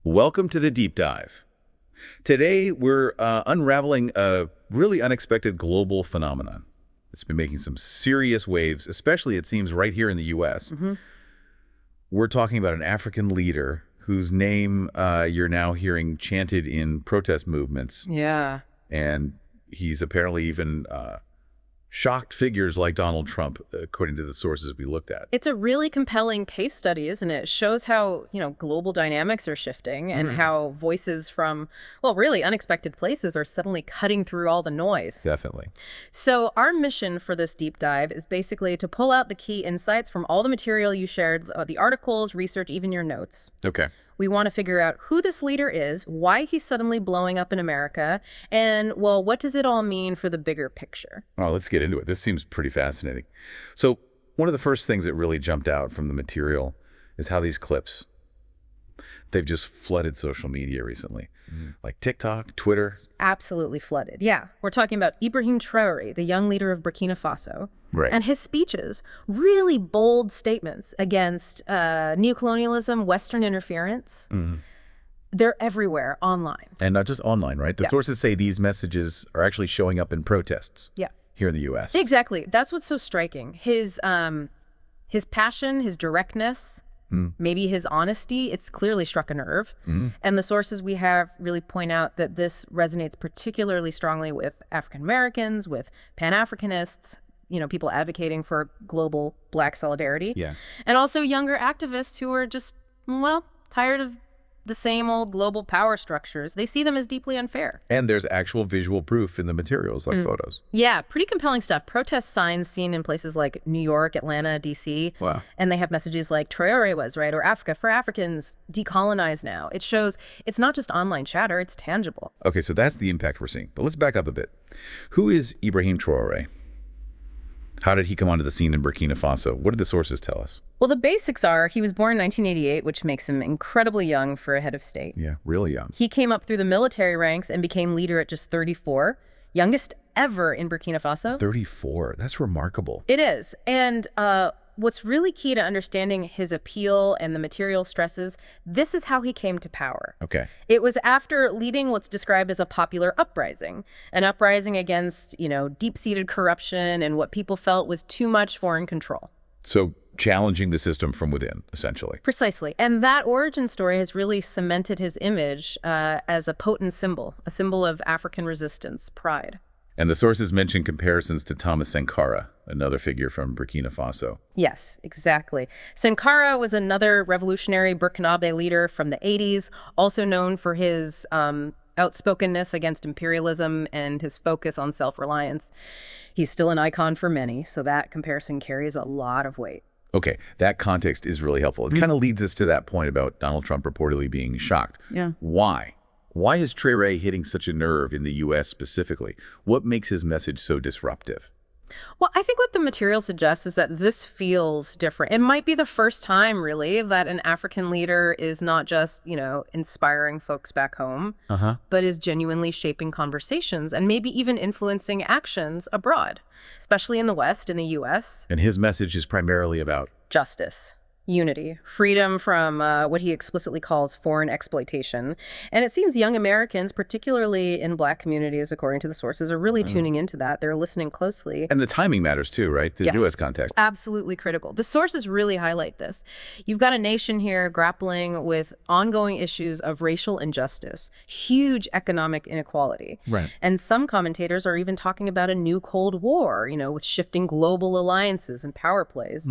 Welcome to the Deep Dive. Today, we're unraveling a really unexpected global phenomenon. It's been making some serious waves, especially, it seems, right here in the U.S. We're talking about an African leader whose name you're now hearing chanted in protest movements. Yeah. And he's apparently even shocked figures like Donald Trump, according to the sources we looked at. It's a really compelling case study, isn't it? It shows how, global dynamics are shifting and how voices from, well, really unexpected places are suddenly cutting through all the noise. Definitely. So our mission for this deep dive is basically to pull out the key insights from all the material you shared, the articles, research, even your notes. Okay. We want to figure out who this leader is, why he's suddenly blowing up in America, and, well, what does it all mean for the bigger picture? Oh, let's get into it. This seems pretty fascinating. So one of the first things that really jumped out from the material is how these clips, they've just flooded social media recently, like TikTok, Twitter. Absolutely flooded. Yeah. We're talking about Ibrahim Traoré, the young leader of Burkina Faso. Right. And his speeches, really bold statements against neocolonialism, Western interference. They're everywhere online. And not just online, right? The sources say these messages are actually showing up in protests here in the U.S. Exactly. That's what's so striking. His passion, his directness, maybe his honesty, it's clearly struck a nerve. And the sources we have really point out that this resonates particularly strongly with African Americans, with Pan-Africanists, people advocating for global Black solidarity. Yeah. And also younger activists who are just, well, tired of the same old global power structures. They see them as deeply unfair. And there's actual visual proof in the materials, like photos. Yeah, pretty compelling stuff. Protest signs seen in places like New York, Atlanta, D.C. Wow. And they have messages like Traoré was, right? Or Africa for Africans, decolonize now. It shows it's not just online chatter, it's tangible. Okay, so that's the impact we're seeing. But let's back up a bit. Who is Ibrahim Traoré? How did he come onto the scene in Burkina Faso? What did the sources tell us? Well, the basics are he was born in 1988, which makes him incredibly young for a head of state. Yeah, really young. He came up through the military ranks and became leader at just 34, youngest ever in Burkina Faso. 34. That's remarkable. It is. And what's really key to understanding his appeal and the material stresses, this is how he came to power. Okay. It was after leading what's described as a popular uprising, an uprising against, deep-seated corruption and what people felt was too much foreign control. So challenging the system from within, essentially. Precisely. And that origin story has really cemented his image as a potent symbol, a symbol of African resistance, pride. And the sources mention comparisons to Thomas Sankara, another figure from Burkina Faso. Yes, exactly. Sankara was another revolutionary Burkinabe leader from the 80s, also known for his outspokenness against imperialism and his focus on self-reliance. He's still an icon for many, so that comparison carries a lot of weight. Okay, that context is really helpful. It kind of leads us to that point about Donald Trump reportedly being shocked. Yeah. Why? Why is Traoré hitting such a nerve in the U.S. specifically? What makes his message so disruptive? Well, I think what the material suggests is that this feels different. It might be the first time, really, that an African leader is not just, inspiring folks back home, but is genuinely shaping conversations and maybe even influencing actions abroad, especially in the West, in the U.S. And his message is primarily about justice, unity, freedom from what he explicitly calls foreign exploitation. And it seems young Americans, particularly in Black communities, according to the sources, are really tuning into that. They're listening closely. And the timing matters too, right? The U.S. context. Absolutely critical. The sources really highlight this. You've got a nation here grappling with ongoing issues of racial injustice, huge economic inequality. Right. And some commentators are even talking about a new Cold War, with shifting global alliances and power plays.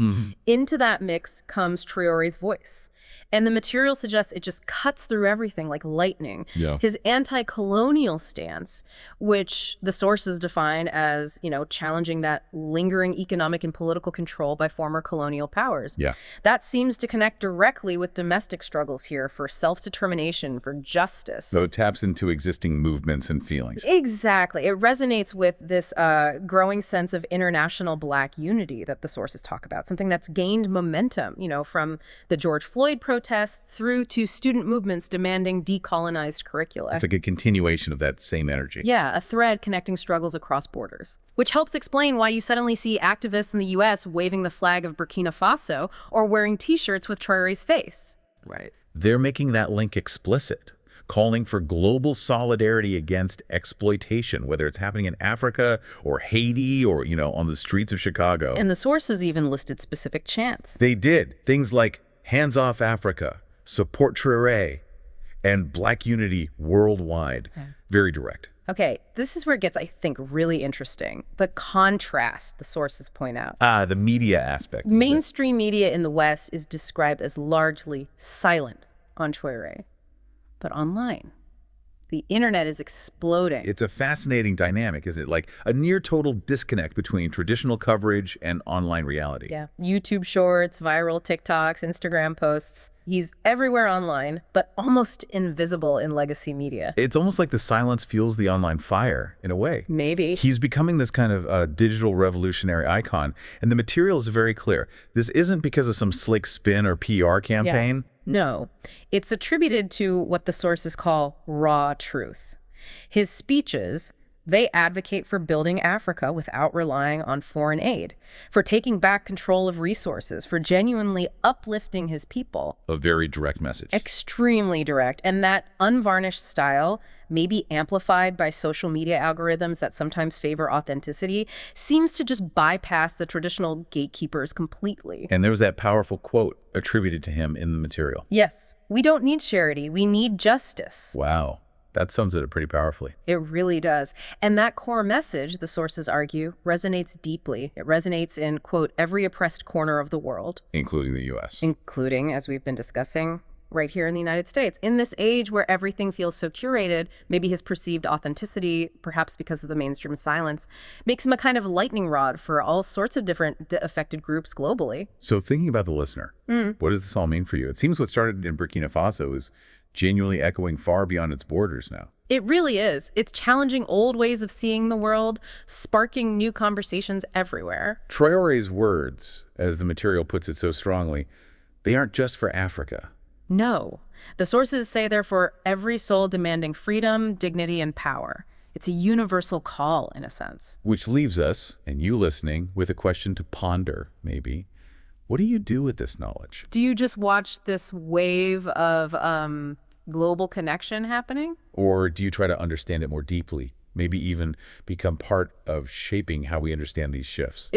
Into that mix comes Traoré's voice. And the material suggests it just cuts through everything like lightning. Yeah. His anti-colonial stance, which the sources define as, challenging that lingering economic and political control by former colonial powers. Yeah. That seems to connect directly with domestic struggles here for self-determination, for justice. So it taps into existing movements and feelings. Exactly. It resonates with this growing sense of international Black unity that the sources talk about, something that's gained momentum, from the George Floyd protests through to student movements demanding decolonized curricula. It's like a continuation of that same energy. Yeah, a thread connecting struggles across borders, which helps explain why you suddenly see activists in the U.S. waving the flag of Burkina Faso or wearing T-shirts with Traoré's face. Right. they're making that link explicit, calling for global solidarity against exploitation, whether it's happening in Africa or Haiti or, on the streets of Chicago. And the sources even listed specific chants. They did. Things like Hands Off Africa, Support Traoré, and Black Unity worldwide. Okay. Very direct. Okay, this is where it gets, I think, really interesting. The contrast the sources point out. The media aspect. Mainstream media in the West is described as largely silent on Traoré. But online, the internet is exploding. It's a fascinating dynamic, isn't it? Like a near total disconnect between traditional coverage and online reality. Yeah. YouTube shorts, viral TikToks, Instagram posts. He's everywhere online, but almost invisible in legacy media. It's almost like the silence fuels the online fire, in a way. Maybe. He's becoming this kind of digital revolutionary icon, and the material is very clear. This isn't because of some slick spin or PR campaign. Yeah. No, it's attributed to what the sources call raw truth. His speeches, they advocate for building Africa without relying on foreign aid, for taking back control of resources, for genuinely uplifting his people. A very direct message. Extremely direct. And that unvarnished style, maybe amplified by social media algorithms that sometimes favor authenticity, seems to just bypass the traditional gatekeepers completely. And there was that powerful quote attributed to him in the material. Yes, we don't need charity, we need justice. Wow. That sums it up pretty powerfully. It really does. And that core message, the sources argue, resonates deeply. It resonates in, quote, every oppressed corner of the world. Including the U.S. Including, as we've been discussing, right here in the United States. In this age where everything feels so curated, maybe his perceived authenticity, perhaps because of the mainstream silence, makes him a kind of lightning rod for all sorts of different affected groups globally. So thinking about the listener, what does this all mean for you? It seems what started in Burkina Faso is genuinely echoing far beyond its borders now. It really is. It's challenging old ways of seeing the world, sparking new conversations everywhere. Traoré's words, as the material puts it so strongly, they aren't just for Africa. No. The sources say they're for every soul demanding freedom, dignity, and power. It's a universal call, in a sense. Which leaves us, and you listening, with a question to ponder, maybe. What do you do with this knowledge? Do you just watch this wave of global connection happening? Or do you try to understand it more deeply, maybe even become part of shaping how we understand these shifts?